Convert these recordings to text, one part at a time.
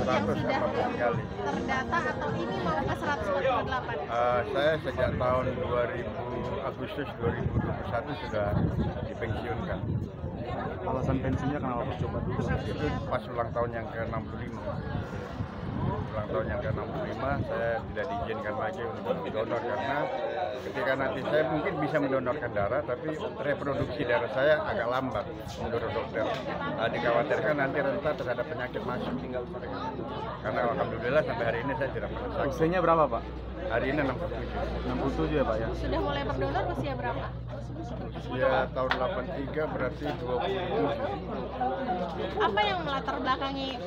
yang sudah 140 kali. terdata atau ini mau ke 148? Saya sejak tahun 2000 Agustus 2021 sudah dipensiunkan. Alasan pensiunnya kenapa Pak? Coba Itu pas ulang tahun yang ke-65. Ulang tahun yang ke-65 saya tidak diizinkan lagi untuk donor karena ketika nanti saya mungkin bisa mendonorkan darah, tapi reproduksi darah saya agak lambat menurut dokter. Dikhawatirkan nanti rentan terhadap penyakit masuk. Karena alhamdulillah sampai hari ini saya tidak pernah sakit. usianya berapa Pak? Hari ini 67. 67 ya Pak ya? Sudah mulai berdonor usia berapa? Ya tahun 83 berarti 27. Apa yang melatar belakangi?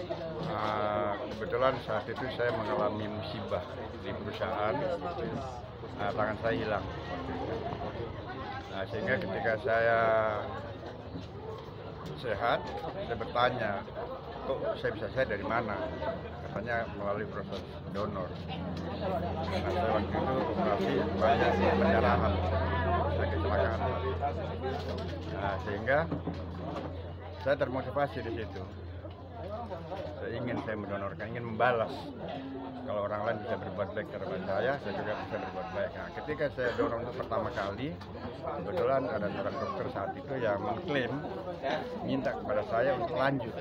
Kebetulan saat itu saya mengalami musibah di perusahaan, tangan saya hilang. Sehingga ketika saya sehat, saya bertanya, kok saya dari mana? Katanya melalui proses donor. Saya waktu itu operasi banyak pendarahan, saya kecelakaan. Sehingga saya termotivasi di situ. Saya mendonorkan, ingin membalas. Kalau orang lain bisa berbuat baik terhadap saya juga bisa berbuat baik. Nah, ketika saya donor untuk pertama kali, kebetulan ada seorang dokter saat itu yang mengklaim minta kepada saya untuk lanjut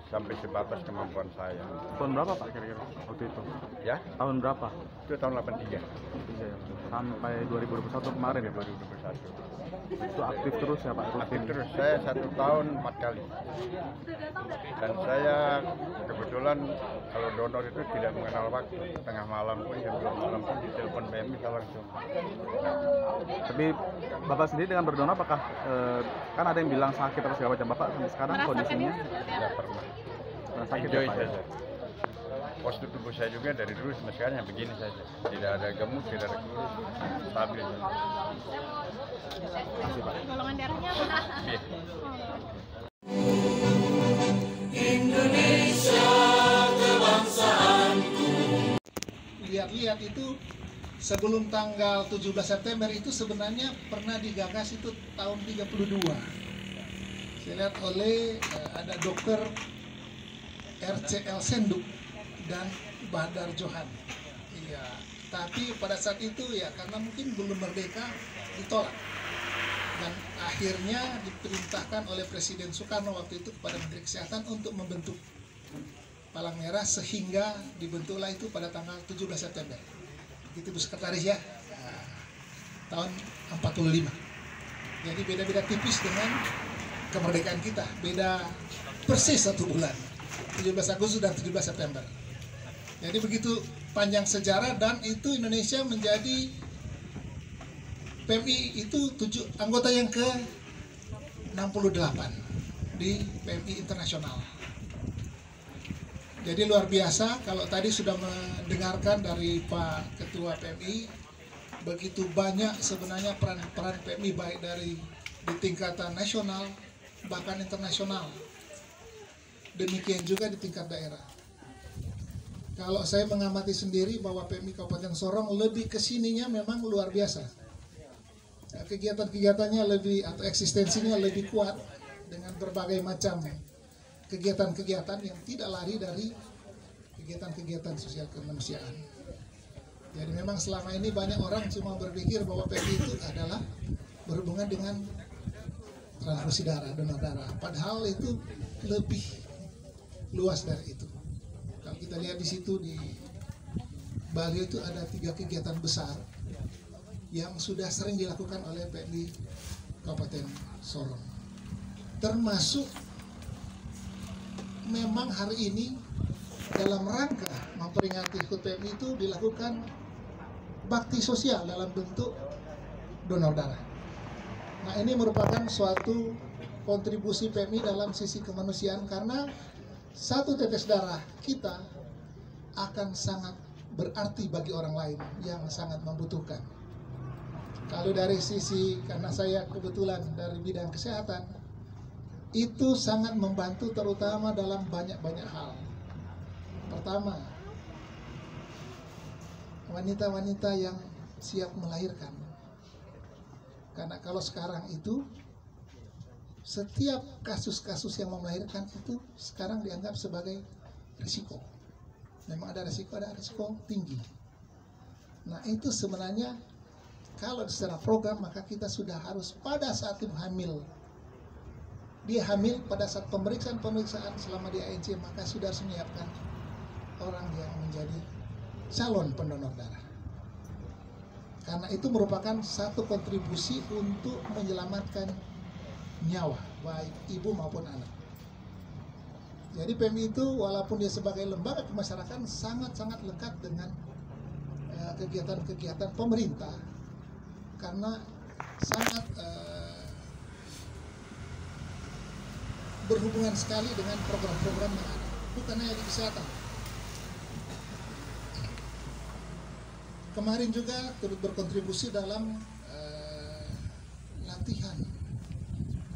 sampai sebatas kemampuan saya. Tahun berapa Pak kira-kira waktu itu? Ya? Tahun berapa? Itu tahun 83. Sampai 2021 kemarin ya Pak? 2021. Itu aktif terus ya Pak? Aktif terus, saya 1 tahun 4 kali. Dan saya kebetulan kalau donor itu tidak mengenal waktu. Tengah malam pun, jam 2 malam pun ditelepon PMI saya langsung. Tapi Bapak sendiri dengan berdonor apakah kan ada yang bilang sakit atau segala macam, Bapak sampai sekarang kondisinya Tidak pernah. sakit Enjoy ya Pak ya? saja. Postur tubuh saya juga dari dulu sampai sekarang yang begini saja. Tidak ada gemuk, tidak ada kurus, stabil. Makasih Pak. Golongan darahnya apa? B. Lihat-lihat itu sebelum tanggal 17 September itu sebenarnya pernah digagas itu tahun 32. Saya lihat oleh ada dokter RCL Senduk dan Badar Johan. Iya, tapi pada saat itu ya karena mungkin belum merdeka ditolak. Dan akhirnya diperintahkan oleh Presiden Soekarno waktu itu kepada Menteri Kesehatan untuk membentuk Palang Merah sehingga dibentuklah itu pada tanggal 17 September. Itu Bu Sekretaris ya. Nah, tahun 45. Jadi beda-beda tipis dengan kemerdekaan kita. Beda persis 1 bulan. 17 Agustus dan 17 September. Jadi begitu panjang sejarah dan itu Indonesia menjadi PMI itu anggota yang ke-68 di PMI internasional. Jadi luar biasa kalau tadi sudah mendengarkan dari Pak Ketua PMI begitu banyak sebenarnya peran-peran PMI baik dari di tingkatan nasional bahkan internasional. Demikian juga di tingkat daerah. Kalau saya mengamati sendiri bahwa PMI Kabupaten Sorong lebih kesininya memang luar biasa. Kegiatan-kegiatannya lebih atau eksistensinya lebih kuat dengan berbagai macam kegiatan-kegiatan yang tidak lari dari kegiatan-kegiatan sosial kemanusiaan. Jadi memang selama ini banyak orang cuma berpikir bahwa PMI itu adalah berhubungan dengan transfusi darah, donor darah. Padahal itu lebih luas dari itu. Kalau kita lihat di situ di Bali itu ada 3 kegiatan besar yang sudah sering dilakukan oleh PMI Kabupaten Sorong. Termasuk memang hari ini dalam rangka memperingati HUT PMI itu dilakukan bakti sosial dalam bentuk donor darah. Nah ini merupakan suatu kontribusi PMI dalam sisi kemanusiaan karena 1 tetes darah kita akan sangat berarti bagi orang lain yang sangat membutuhkan. Kalau dari sisi, karena saya kebetulan dari bidang kesehatan, itu sangat membantu terutama dalam banyak-banyak hal. Pertama, wanita-wanita yang siap melahirkan. Karena kalau sekarang itu, setiap kasus-kasus yang melahirkan itu sekarang dianggap sebagai risiko. Memang ada risiko tinggi. Nah itu sebenarnya kalau secara program maka kita sudah harus pada saat itu hamil. Dia hamil pada saat pemeriksaan selama di ANC maka sudah harus menyiapkan orang yang menjadi calon pendonor darah. Karena itu merupakan satu kontribusi untuk menyelamatkan nyawa baik ibu maupun anak. Jadi PMI itu walaupun dia sebagai lembaga kemasyarakatan sangat-sangat lekat dengan kegiatan-kegiatan pemerintah karena sangat berhubungan sekali dengan program-program yang ada, bukan hanya di kesehatan. Kemarin juga turut berkontribusi dalam latihan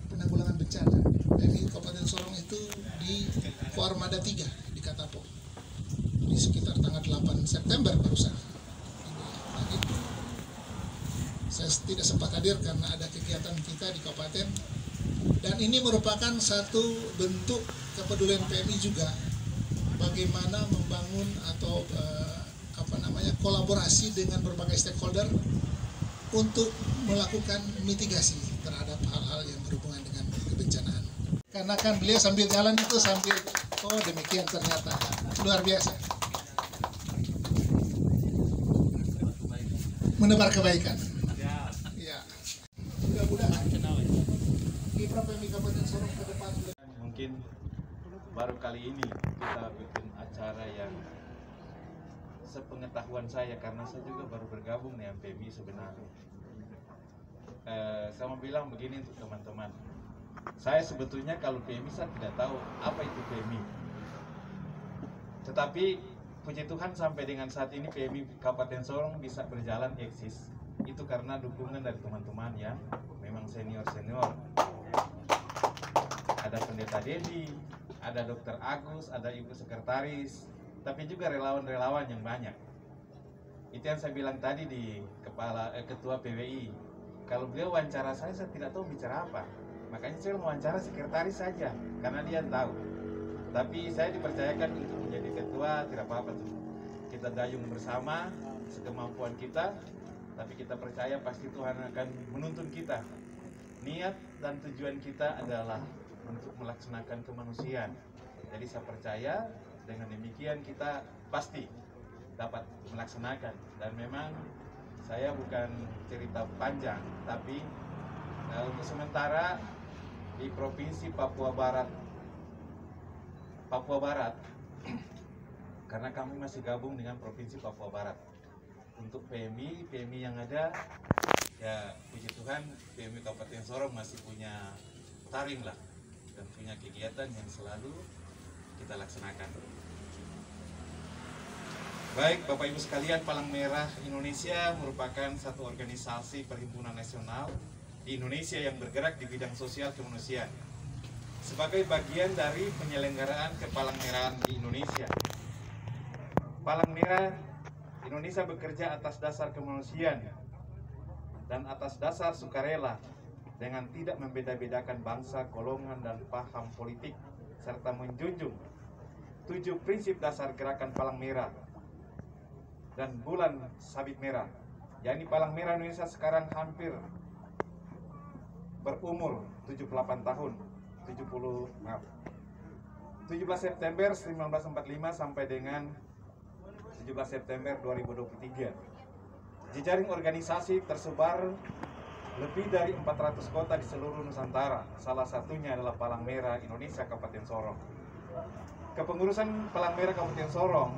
penanggulangan bencana. PMI Kabupaten Sorong itu di Koarmada 3 di Katapo di sekitar tanggal 8 September barusan. Jadi, saya tidak sempat hadir karena ada kegiatan kita di kabupaten dan ini merupakan satu bentuk kepedulian PMI juga bagaimana membangun atau kolaborasi dengan berbagai stakeholder untuk melakukan mitigasi terhadap hal-hal yang berhubungan dengan kebencanaan. Karena kan beliau sambil jalan itu sambil, oh demikian ternyata, luar biasa. Menebar kebaikan. Ya. Mudah-mudahan kiprah PMI Kabupaten Sorong ke depan. Mungkin baru kali ini kita bikin acara yang sepengetahuan saya karena saya juga baru bergabung dengan PMI sebenarnya. Saya mau bilang begini untuk teman-teman. Saya sebetulnya kalau PMI saya tidak tahu apa itu PMI. Tetapi puji Tuhan sampai dengan saat ini PMI Kabupaten Sorong bisa berjalan eksis. Itu karena dukungan dari teman-teman yang memang senior-senior. Ada Pendeta Dedi, ada Dr. Agus, ada Ibu Sekretaris, tapi juga relawan-relawan yang banyak. Itu yang saya bilang tadi di Ketua PWI. Kalau beliau wawancara saya tidak tahu bicara apa. Makanya saya wawancara sekretaris saja, karena dia tahu. Tapi saya dipercayakan untuk menjadi ketua, tidak apa-apa tuh. Kita dayung bersama, sekemampuan kita, tapi kita percaya pasti Tuhan akan menuntun kita. Niat dan tujuan kita adalah untuk melaksanakan kemanusiaan. Jadi saya percaya dengan demikian kita pasti dapat melaksanakan. Dan memang saya bukan cerita panjang, tapi untuk sementara di Provinsi Papua Barat, karena kami masih gabung dengan Provinsi Papua Barat. Untuk PMI yang ada, ya puji Tuhan PMI Kabupaten Sorong masih punya taring lah, dan punya kegiatan yang selalu kita laksanakan. Baik Bapak Ibu sekalian, Palang Merah Indonesia merupakan satu organisasi perhimpunan nasional di Indonesia yang bergerak di bidang sosial kemanusiaan. Sebagai bagian dari penyelenggaraan Kepalang Merahan di Indonesia, Palang Merah Indonesia bekerja atas dasar kemanusiaan dan atas dasar sukarela dengan tidak membeda-bedakan bangsa, golongan, dan paham politik, serta menjunjung 7 prinsip dasar gerakan Palang Merah dan Bulan Sabit Merah. yakni Palang Merah Indonesia sekarang hampir berumur 78 tahun, 17 September 1945 sampai dengan 17 September 2023. Jejaring organisasi tersebar lebih dari 400 kota di seluruh Nusantara. Salah satunya adalah Palang Merah Indonesia Kabupaten Sorong. Kepengurusan Palang Merah Kabupaten Sorong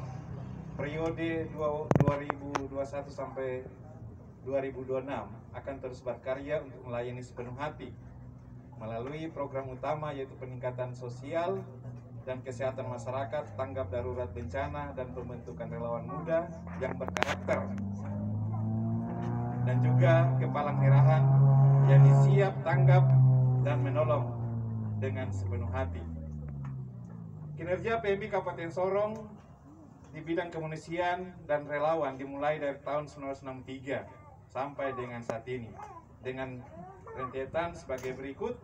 periode 2021 sampai 2026 akan terus berkarya untuk melayani sepenuh hati melalui program utama yaitu peningkatan sosial dan kesehatan masyarakat, tanggap darurat bencana, dan pembentukan relawan muda yang berkarakter, dan juga Kepalang Merahan yang siap tanggap dan menolong dengan sepenuh hati. Kinerja PMI Kabupaten Sorong di bidang kemanusiaan dan relawan dimulai dari tahun 1963 sampai dengan saat ini dengan rentetan sebagai berikut: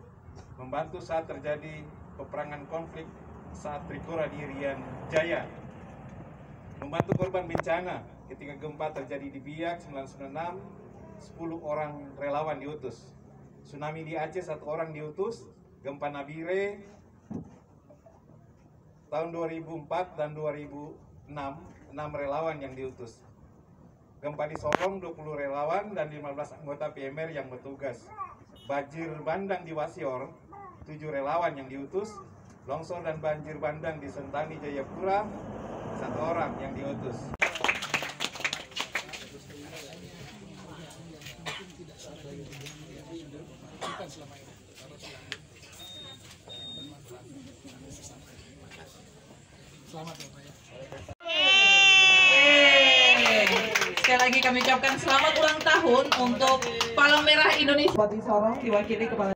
membantu saat terjadi peperangan konflik saat Trikora di Irian Jaya, membantu korban bencana ketika gempa terjadi di Biak 996, 10 orang relawan diutus. Tsunami di Aceh 1 orang diutus, gempa Nabire tahun 2004 dan 2006, 6 relawan yang diutus. Gempa di Sorong 20 relawan dan 15 anggota PMR yang bertugas. Banjir bandang di Wasior 7 relawan yang diutus. Longsor dan banjir bandang di Sentani Jayapura 1 orang yang diutus. Sekali lagi kami ucapkan selamat ulang tahun untuk Palang Merah Indonesia. Bupati Sorong diwakili Kepala